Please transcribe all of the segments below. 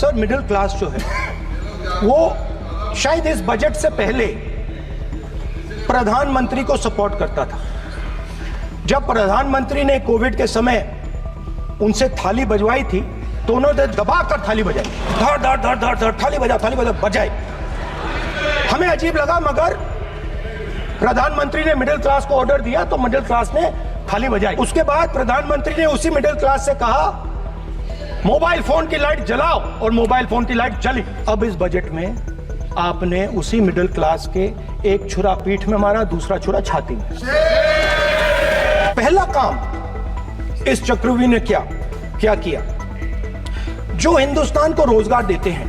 Sir middle class जो है वो शायद इस बजट से पहले प्रधानमंत्री को सपोर्ट करता था। जब प्रधानमंत्री ने कोविड के समय उनसे थाली बजवाई थी तो उन्होंने दबाकर थाली बजाई, धड़ धड़ धड़ धड़ धड़ थाली बजा बजाई। हमें अजीब लगा, मगर प्रधानमंत्री ने मिडिल क्लास को ऑर्डर दिया तो मिडिल क्लास ने थाली बजाई। उसके बाद प्रधानमंत्री ने उसी मिडिल क्लास से कहा मोबाइल फोन की लाइट जलाओ, और मोबाइल फोन की लाइट जली। अब इस बजट में आपने उसी मिडिल क्लास के एक छुरा पीठ में मारा, दूसरा छुरा छाती में। पहला काम इस चक्रव्यूह ने क्या किया? जो हिंदुस्तान को रोजगार देते हैं,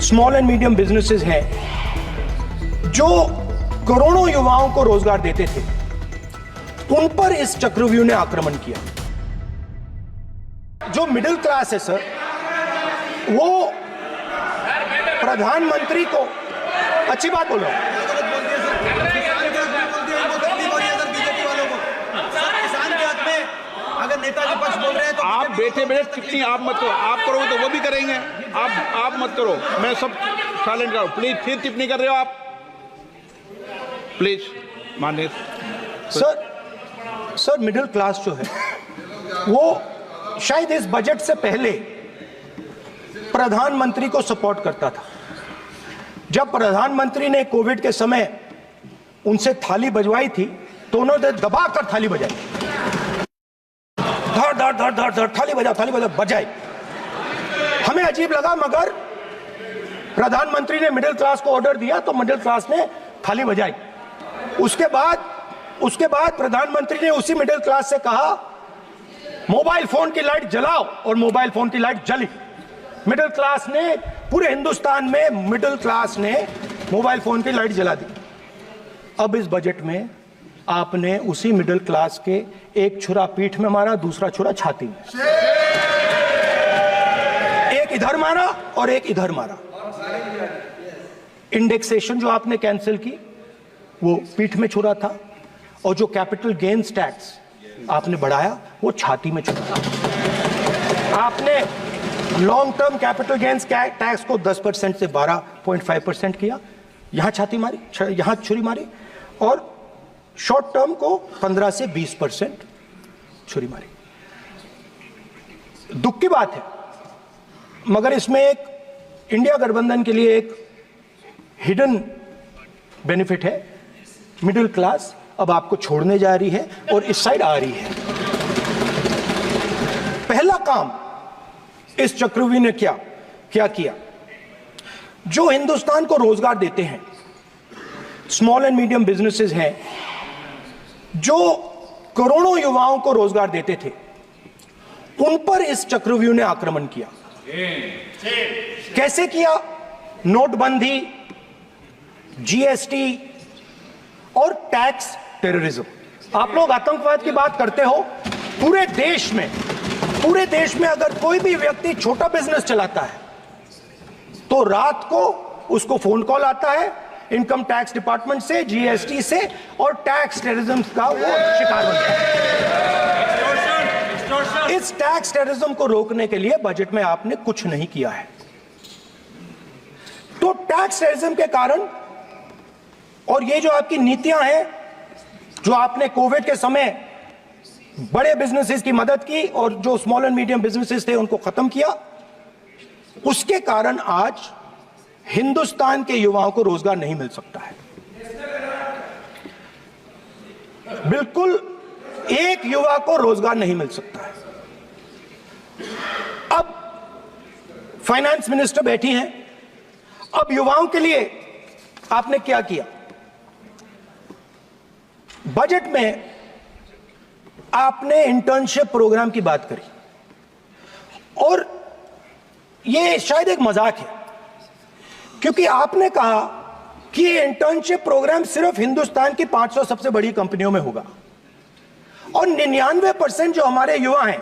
स्मॉल एंड मीडियम बिजनेसेस हैं, जो करोड़ों युवाओं को रोजगार देते थे, उन पर इस चक्रव्यूह ने आक्रमण किया। जो मिडिल क्लास है सर, वो प्रधानमंत्री को अच्छी बात बोल रहा हूं। अगर नेता विपक्ष बोल रहे हैं तो आप बैठे टिप्पणी आप मत करो, आप करोगे तो वो भी करेंगे। आप मत करो, मैं सब साइलेंट करो प्लीज। फिर टिप्पणी कर रहे हो आप, प्लीज माननीय सर मिडिल क्लास जो है वो शायद इस बजट से पहले प्रधानमंत्री को सपोर्ट करता था। जब प्रधानमंत्री ने कोविड के समय उनसे थाली बजवाई थी तो उन्होंने दबाकर थाली बजाई, धड़ धड़ धड़ धड़ धड़ थाली बजाई। हमें अजीब लगा, मगर प्रधानमंत्री ने मिडिल क्लास को ऑर्डर दिया तो मिडिल क्लास ने थाली बजाई। उसके बाद प्रधानमंत्री ने उसी मिडिल क्लास से कहा मोबाइल फोन की लाइट जलाओ, और मोबाइल फोन की लाइट जली। मिडिल क्लास ने, पूरे हिंदुस्तान में मिडिल क्लास ने मोबाइल फोन की लाइट जला दी। अब इस बजट में आपने उसी मिडिल क्लास के एक छुरा पीठ में मारा, दूसरा छुरा छाती में। एक इधर मारा और एक इधर मारा। इंडेक्सेशन जो आपने कैंसिल की वो पीठ में छुरा था, और जो कैपिटल गेन्स टैक्स आपने बढ़ाया वो छाती में छुरा। आपने long term capital gains tax को 10% से 12.5% किया, यहां छाती मारी, यहां छुरी मारी, और शॉर्ट टर्म को 15 से 20% छुरी मारी। दुख की बात है, मगर इसमें एक इंडिया गठबंधन के लिए एक हिडन बेनिफिट है। मिडिल क्लास अब आपको छोड़ने जा रही है और इस साइड आ रही है। पहला काम इस चक्रव्यूह ने क्या किया? जो हिंदुस्तान को रोजगार देते हैं, स्मॉल एंड मीडियम बिजनेसेस हैं, जो करोड़ों युवाओं को रोजगार देते थे, उन पर इस चक्रव्यूह ने आक्रमण किया। कैसे किया? नोटबंदी, जीएसटी और टैक्स टेररिज्म। आप लोग आतंकवाद की बात करते हो, पूरे देश में अगर कोई भी व्यक्ति छोटा बिजनेस चलाता है तो रात को उसको फोन कॉल आता है इनकम टैक्स डिपार्टमेंट से, जीएसटी से, और टैक्स टेररिज्म का वो शिकार बनता है। इस टैक्स टेररिज्म को रोकने के लिए बजट में आपने कुछ नहीं किया है। तो टैक्स टेररिज्म के कारण, और ये जो आपकी नीतियां हैं, जो आपने कोविड के समय बड़े बिजनेसेस की मदद की और जो स्मॉल एंड मीडियम बिजनेसेस थे उनको खत्म किया, उसके कारण आज हिंदुस्तान के युवाओं को रोजगार नहीं मिल सकता है। बिल्कुल एक युवा को रोजगार नहीं मिल सकता है। अब फाइनेंस मिनिस्टर बैठी हैं, अब युवाओं के लिए आपने क्या किया? बजट में आपने इंटर्नशिप प्रोग्राम की बात करी, और यह शायद एक मजाक है, क्योंकि आपने कहा कि ये इंटर्नशिप प्रोग्राम सिर्फ हिंदुस्तान की 500 सबसे बड़ी कंपनियों में होगा, और 99% जो हमारे युवा हैं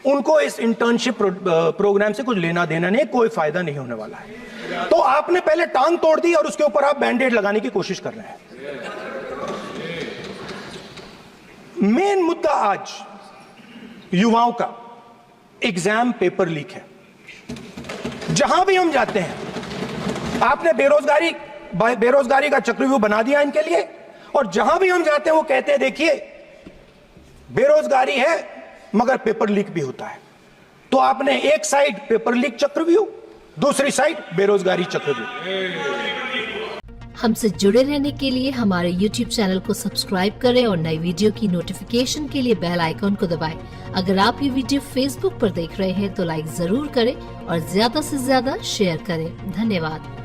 उनको इस इंटर्नशिप प्रोग्राम से कुछ लेना देना नहीं, कोई फायदा नहीं होने वाला है। तो आपने पहले टांग तोड़ दी और उसके ऊपर आप बैंडेड लगाने की कोशिश कर रहे हैं। मेन मुद्दा आज युवाओं का एग्जाम पेपर लीक है। जहां भी हम जाते हैं आपने बेरोजगारी का चक्रव्यूह बना दिया इनके लिए, और जहां भी हम जाते हैं वो कहते हैं देखिए बेरोजगारी है मगर पेपर लीक भी होता है। तो आपने एक साइड पेपर लीक चक्रव्यूह, दूसरी साइड बेरोजगारी चक्रव्यूह। हमसे जुड़े रहने के लिए हमारे YouTube चैनल को सब्सक्राइब करें और नई वीडियो की नोटिफिकेशन के लिए बेल आइकॉन को दबाएं। अगर आप ये वीडियो Facebook पर देख रहे हैं तो लाइक जरूर करें और ज्यादा से ज्यादा शेयर करें। धन्यवाद।